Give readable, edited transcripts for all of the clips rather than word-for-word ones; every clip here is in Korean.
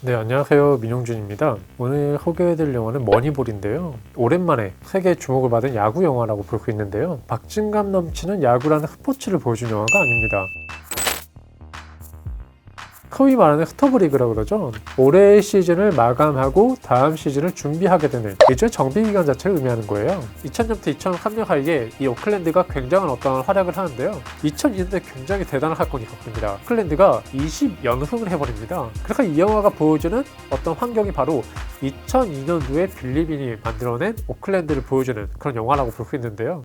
네, 안녕하세요. 민용준입니다. 오늘 소개해드릴 영화는 머니볼인데요. 오랜만에 세계의 주목을 받은 야구 영화라고 볼 수 있는데요. 박진감 넘치는 야구라는 스포츠를 보여준 영화가 아닙니다. 소위 말하는 스토브리그라고 그러죠. 올해의 시즌을 마감하고 다음 시즌을 준비하게 되는 일종의 정비기간 자체를 의미하는 거예요. 2000년부터 2003년 사이에 이 오클랜드가 굉장한 어떤 활약을 하는데요. 2002년에 굉장히 대단한 사건이 있었습니다. 오클랜드가 20연승을 해버립니다. 그래서 이 영화가 보여주는 어떤 환경이 바로 2002년도에 빌리빈이 만들어낸 오클랜드를 보여주는 그런 영화라고 볼 수 있는데요.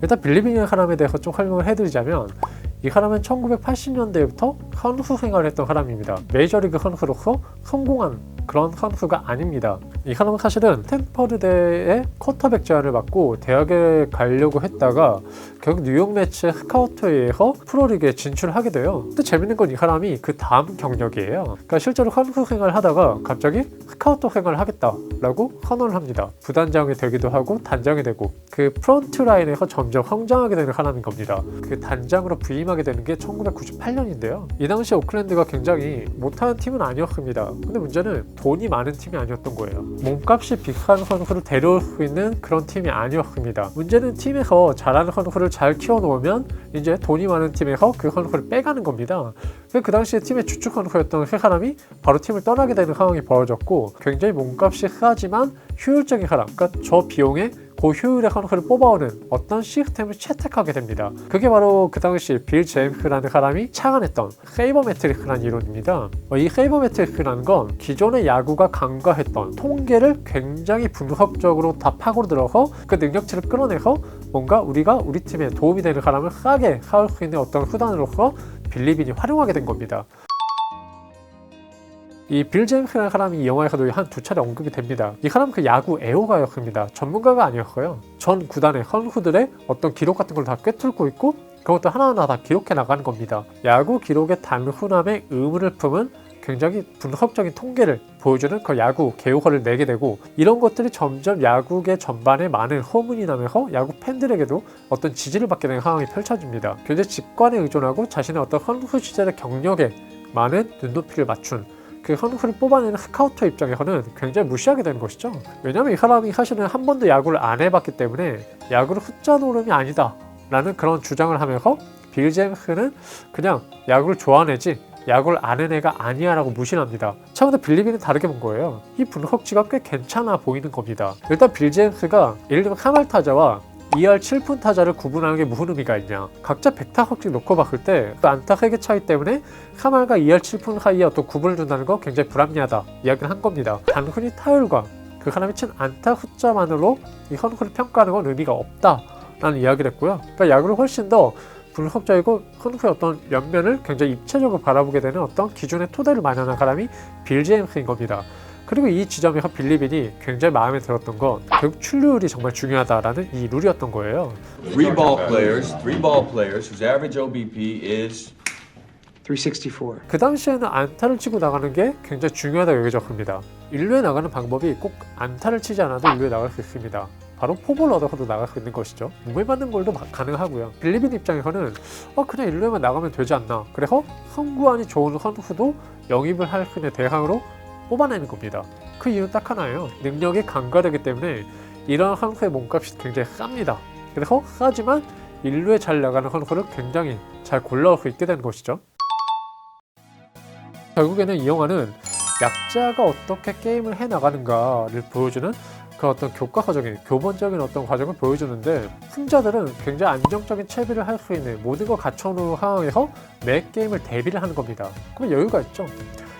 일단 빌리빈이라는 사람에 대해서 좀 설명을 해드리자면, 이 사람은 1980년대부터 선수 생활을 했던 사람입니다. 메이저리그 선수로서 성공한 그런 선수가 아닙니다. 이 사람은 사실은 스탠퍼드대의 쿼터백 제안을 받고 대학에 가려고 했다가 결국 뉴욕 매츠의 스카우트에 의해서 프로리그에 진출하게 돼요. 근데 재밌는 건 이 사람이 그 다음 경력이에요. 그러니까 실제로 선수 생활을 하다가 갑자기 스카우트 생활을 하겠다라고 선언을 합니다. 부단장이 되기도 하고 단장이 되고 그 프론트 라인에서 점점 성장하게 되는 사람인 겁니다. 그 단장으로 부임하게 되는 게 1998년인데요. 이 당시 오클랜드가 굉장히 못하는 팀은 아니었습니다. 근데 문제는 돈이 많은 팀이 아니었던 거예요. 몸값이 비싼 선수를 데려올 수 있는 그런 팀이 아니었습니다. 문제는 팀에서 잘하는 선수를 잘 키워놓으면 이제 돈이 많은 팀에서 그 선수를 빼가는 겁니다. 그 당시에 팀의 주축 선수였던 세 사람이 바로 팀을 떠나게 되는 상황이 벌어졌고, 굉장히 몸값이 싸지만 효율적인 사람, 그러니까 저 비용에 고효율의 선수를 뽑아오는 어떤 시스템을 채택하게 됩니다. 그게 바로 그 당시 빌 제임스라는 사람이 창안했던 세이버매트릭스라는 이론입니다. 이 세이버매트릭스라는 건 기존의 야구가 간과했던 통계를 굉장히 분석적으로 다 파고들어서 그 능력치를 끌어내서 뭔가 우리가 우리 팀에 도움이 되는 사람을 싸게 사올 수 있는 어떤 수단으로서 빌리빈이 활용하게 된 겁니다. 이 빌 제임스라는 사람이 이 영화에서도 한 두 차례 언급이 됩니다. 이 사람은 그 야구 애호가였습니다. 전문가가 아니었어요. 전 구단의 선수들의 어떤 기록 같은 걸 다 꿰뚫고 있고 그것도 하나하나 다 기록해 나가는 겁니다. 야구 기록의 단순함에 의문을 품은 굉장히 분석적인 통계를 보여주는 그 야구 개요서를 내게 되고, 이런 것들이 점점 야구계 전반에 많은 소문이 나면서 야구 팬들에게도 어떤 지지를 받게 되는 상황이 펼쳐집니다. 굉장히 직관에 의존하고 자신의 어떤 선수 시절의 경력에 많은 눈높이를 맞춘 그 선수를 뽑아내는 스카우터 입장에서는 굉장히 무시하게 되는 것이죠. 왜냐하면 이 사람이 사실은 한 번도 야구를 안 해봤기 때문에 야구를 숫자 노름이 아니다 라는 그런 주장을 하면서 빌 제임스는 그냥 야구를 좋아하는 애지 야구를 아는 애가 아니야 라고 무신합니다. 자, 근데 빌리빈은 다르게 본 거예요. 이 분석치가 꽤 괜찮아 보이는 겁니다. 일단 빌 제임스가 예를 들면 카말 타자와 2할 7푼 타자를 구분하는 게 무슨 의미가 있냐, 각자 100타석씩 놓고 봤을 때 그 안타 3개 차이 때문에 카말과 2할 7푼 사이에 어떤 구분을 준다는 거 굉장히 불합리하다 이야기를 한 겁니다. 단순히 타율과 그 사람이 친 안타 숫자만으로 이 선수를 평가하는 건 의미가 없다라는 이야기를 했고요. 그러니까 야구를 훨씬 더 분석적이고 선수의 어떤 면면을 굉장히 입체적으로 바라보게 되는 어떤 기준의 토대를 마련한 사람이 빌 제임스인 겁니다. 그리고 이 지점에서 빌리빈이 굉장히 마음에 들었던 건 결국 출루율이 정말 중요하다라는 이 룰이었던 거예요. Three ball players whose average OBP is 364. 그 당시에는 안타를 치고 나가는 게 굉장히 중요하다고 여겨졌습니다. 1루에 나가는 방법이 꼭 안타를 치지 않아도 1루에 나갈 수 있습니다. 바로 포볼 얻어서도 나갈 수 있는 것이죠. 몸에 맞는 볼도 가능하고요. 빌리빈 입장에서는 그냥 1루에만 나가면 되지 않나, 그래서 선구안이 좋은 선수도 영입을 할 수 있는 대상으로 뽑아내는 겁니다. 그 이유는 딱 하나예요. 능력이 간과되기 때문에 이런 선수의 몸값이 굉장히 쌉니다. 그래서 싸지만 1루에 잘 나가는 선수를 굉장히 잘 골라올 수 있게 되는 것이죠. 결국에는 이 영화는 약자가 어떻게 게임을 해나가는가를 보여주는 그 어떤 교과서적인 교본적인 어떤 과정을 보여주는데, 승자들은 굉장히 안정적인 채비를 할 수 있는 모든 걸 갖춰놓은 상황에서 매 게임을 대비를 하는 겁니다. 그러면 여유가 있죠.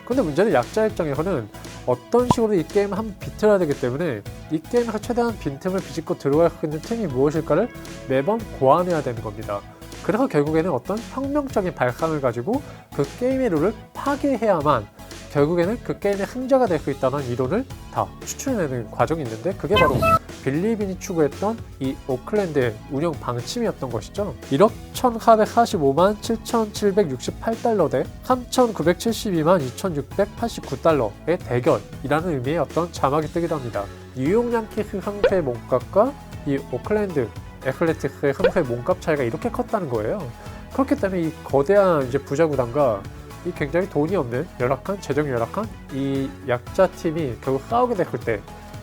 근데 문제는 약자 입장에서는 어떤 식으로 이 게임을 한번 비틀어야 되기 때문에 이 게임에서 최대한 빈틈을 비집고 들어갈 수 있는 틈이 무엇일까를 매번 고안해야 되는 겁니다. 그래서 결국에는 어떤 혁명적인 발상을 가지고 그 게임의 룰을 파괴해야만 결국에는 그 게임의 승자가 될 수 있다는 이론을 다 추출해내는 과정이 있는데, 그게 바로 빌리빈이 추구했던 이 오클랜드의 운영 방침이었던 것이죠. 1억 1,445만 7,768달러 대 3,972만 2,689달러의 대결이라는 의미의 어떤 자막이 뜨기도 합니다. 뉴욕 양키스 상태의 몸값과 이 오클랜드 애슬레틱스의 상태의 몸값 차이가 이렇게 컸다는 거예요. 그렇기 때문에 이 거대한 이제 부자 구단과 이 굉장히 돈이 없는 열악한 재정이 열악한 이 약자 팀이 결국 싸우게 됐을 때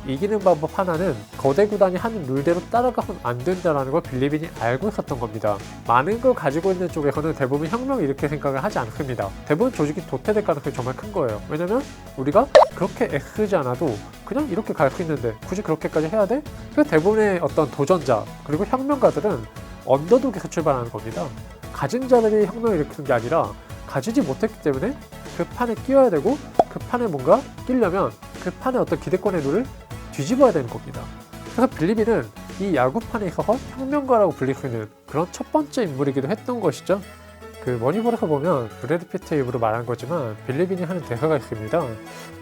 이기는 방법 하나는 거대 구단이 하는 룰대로 따라가면 안 된다는 걸 빌리빈이 알고 있었던 겁니다. 많은 걸 가지고 있는 쪽에서는 대부분 혁명을 이렇게 생각을 하지 않습니다. 대부분 조직이 도태될 가능성이 정말 큰 거예요. 왜냐면 우리가 그렇게 애쓰지 않아도 그냥 이렇게 갈 수 있는데 굳이 그렇게까지 해야 돼? 그래서 대부분의 어떤 도전자 그리고 혁명가들은 언더독에서 출발하는 겁니다. 가진 자들이 혁명을 일으키는 게 아니라 가지지 못했기 때문에 그 판에 끼어야 되고 그 판에 뭔가 끼려면 그 판의 어떤 기대권의 룰을 뒤집어야 되는 겁니다. 그래서 빌리빈은 이 야구판에 있어서 혁명가라고 불릴 수 있는 그런 첫 번째 인물이기도 했던 것이죠. 그 머니볼에서 보면 브래드 피트의 입으로 말한 거지만 빌리빈이 하는 대사가 있습니다.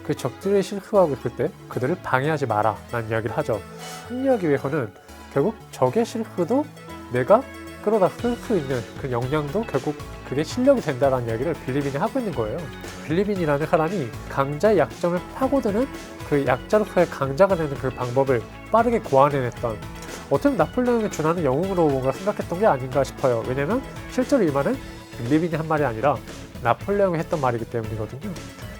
그 적들이 실수하고 있을 때 그들을 방해하지 마라 라는 이야기를 하죠. 승리하기 위해서는 결국 적의 실수도 내가 끌어다 쓸 수 있는 그 역량도 결국 그게 실력이 된다라는 이야기를 빌리빈이 하고 있는 거예요. 빌리빈이라는 사람이 강자의 약점을 파고드는 그 약자로서의 강자가 되는 그 방법을 빠르게 고안해냈던 어떻게 보면 나폴레옹에 준하는 영웅으로 뭔가 생각했던 게 아닌가 싶어요. 왜냐면 실제로 이 말은 빌리빈이 한 말이 아니라 나폴레옹이 했던 말이기 때문이거든요.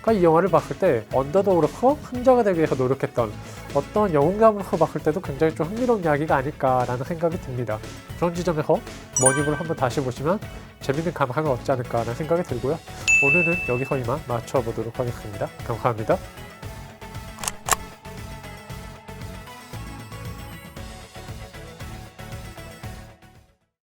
그러니까 이 영화를 봤을 때 언더독으로서 승자가 되기 위해서 노력했던 어떤 영웅감으로서 봤을 때도 굉장히 좀 흥미로운 이야기가 아닐까라는 생각이 듭니다. 그런 지점에서 머니볼을 한번 다시 보시면 재밌는 감상을 얻지 않을까라는 생각이 들고요. 오늘은 여기서 이만 맞춰보도록 하겠습니다. 감사합니다.